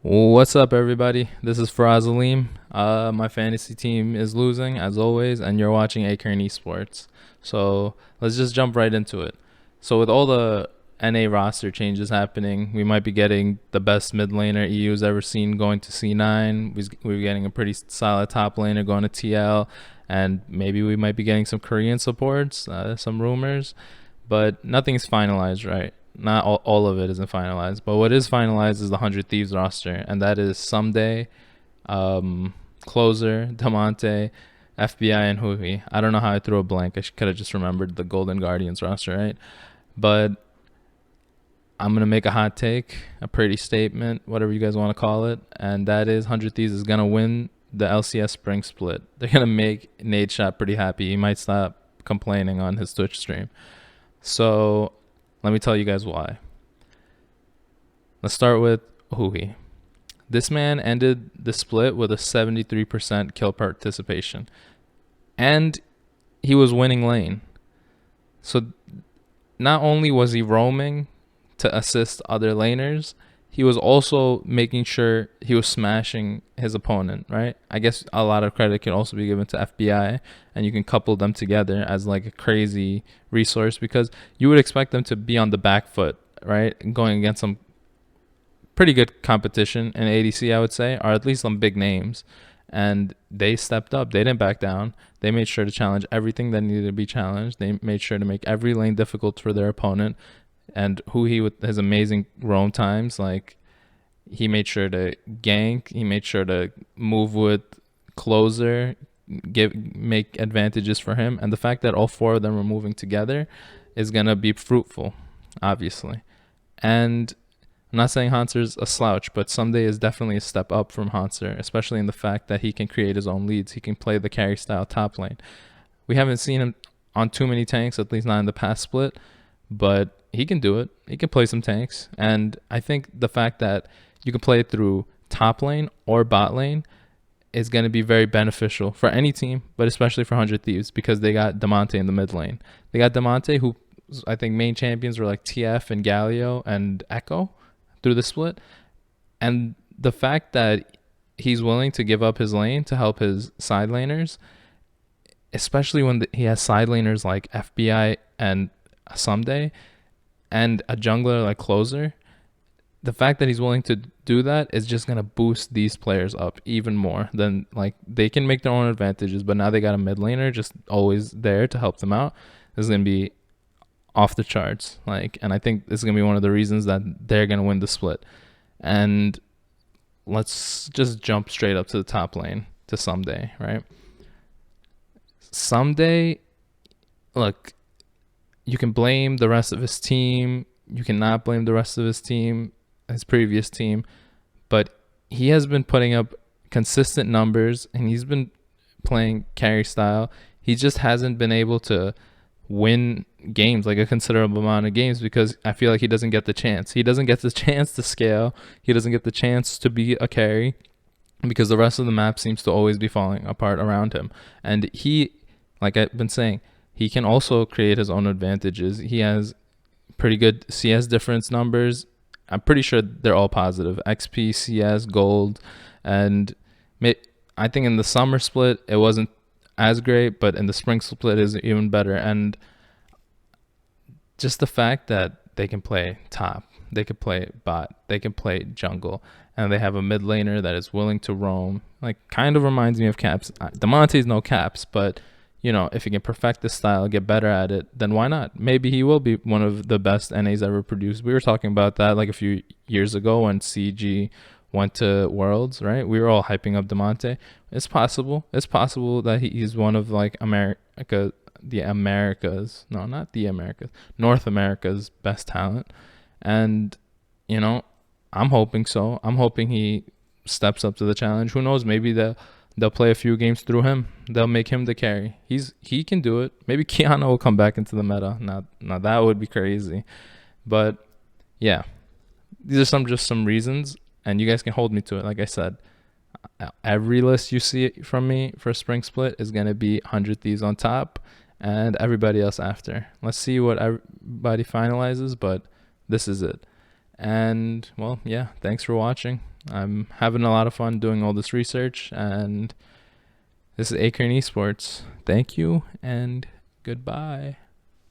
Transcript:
What's up, everybody? This is Faraz Aleem. My fantasy team is losing, as always, and you're watching Acorn Esports. So let's just jump right into it. So, with all the NA roster changes happening, we might be getting the best mid laner EU's ever seen going to C9. We're getting a pretty solid top laner going to TL, and maybe we might be getting some Korean supports, some rumors, but nothing's finalized, right? Not all of it isn't finalized, but what is finalized is the 100 Thieves roster, and that is Someday, Closer, Damonte, FBI, and Hui. I don't know how I threw a blank. I could have just remembered the Golden Guardians roster, right? But I'm going to make a hot take, a pretty statement, whatever you guys want to call it, and that is 100 Thieves is going to win the LCS Spring Split. They're going to make Nate Shot pretty happy. He might stop complaining on his Twitch stream. So let me tell you guys why. Let's start with Hui. This man ended the split with a 73% kill participation. And he was winning lane. So not only was he roaming to assist other laners, he was also making sure he was smashing his opponent, right? I guess a lot of credit can also be given to FBI, and you can couple them together as like a crazy resource because you would expect them to be on the back foot, right? Going against some pretty good competition in ADC, I would say, or at least some big names. And they stepped up. They didn't back down. They made sure to challenge everything that needed to be challenged. They made sure to make every lane difficult for their opponent. And Hui, with his amazing roam times, like he made sure to gank, he made sure to move with Closer, make advantages for him. And the fact that all four of them were moving together is gonna be fruitful, obviously. And I'm not saying Hanser's a slouch, but Someday is definitely a step up from Hanser, especially in the fact that he can create his own leads. He can play the carry style top lane. We haven't seen him on too many tanks, at least not in the past split, but he can do it. He can play some tanks. And I think the fact that you can play it through top lane or bot lane is going to be very beneficial for any team, but especially for 100 Thieves because they got Damonte in the mid lane. They got Damonte, who I think main champions were like TF and Galio and Echo through the split. And the fact that he's willing to give up his lane to help his side laners, especially when he has side laners like FBI and Someday and a jungler like Closer, the fact that he's willing to do that is just going to boost these players up even more. Then like they can make their own advantages, but now they got a mid laner just always there to help them out. This is going to be off the charts. And I think this is going to be one of the reasons that they're going to win the split. And let's just jump straight up to the top lane to Someday, right? Someday, look, you can blame the rest of his team. You cannot blame the rest of his team, his previous team. But he has been putting up consistent numbers, and he's been playing carry style. He just hasn't been able to win games, like a considerable amount of games, because I feel like he doesn't get the chance. He doesn't get the chance to scale. He doesn't get the chance to be a carry because the rest of the map seems to always be falling apart around him. And he, like I've been saying, he can also create his own advantages. He has pretty good CS difference numbers. I'm pretty sure they're all positive. XP, CS, gold, and I think in the summer split it wasn't as great, but in the spring split is even better. And just the fact that they can play top, they can play bot, they can play jungle, and they have a mid laner that is willing to roam, like kind of reminds me of Caps. Damonte's no Caps, but if he can perfect this style, get better at it, then why not? Maybe he will be one of the best NAs ever produced. We were talking about that like a few years ago when CG went to Worlds, right? We were all hyping up Damonte. It's possible. It's possible that he's one of like North America's best talent. And, I'm hoping so. I'm hoping he steps up to the challenge. Who knows? Maybe they'll play a few games through him. They'll make him the carry. He can do it. Maybe Kiana will come back into the meta. Now that would be crazy. But yeah, these are just some reasons, and you guys can hold me to it. Like I said, every list you see from me for spring split is gonna be 100 Thieves on top, and everybody else after. Let's see what everybody finalizes, but this is it. And well, yeah, thanks for watching. I'm having a lot of fun doing all this research, and this is Acorn Esports. Thank you and goodbye.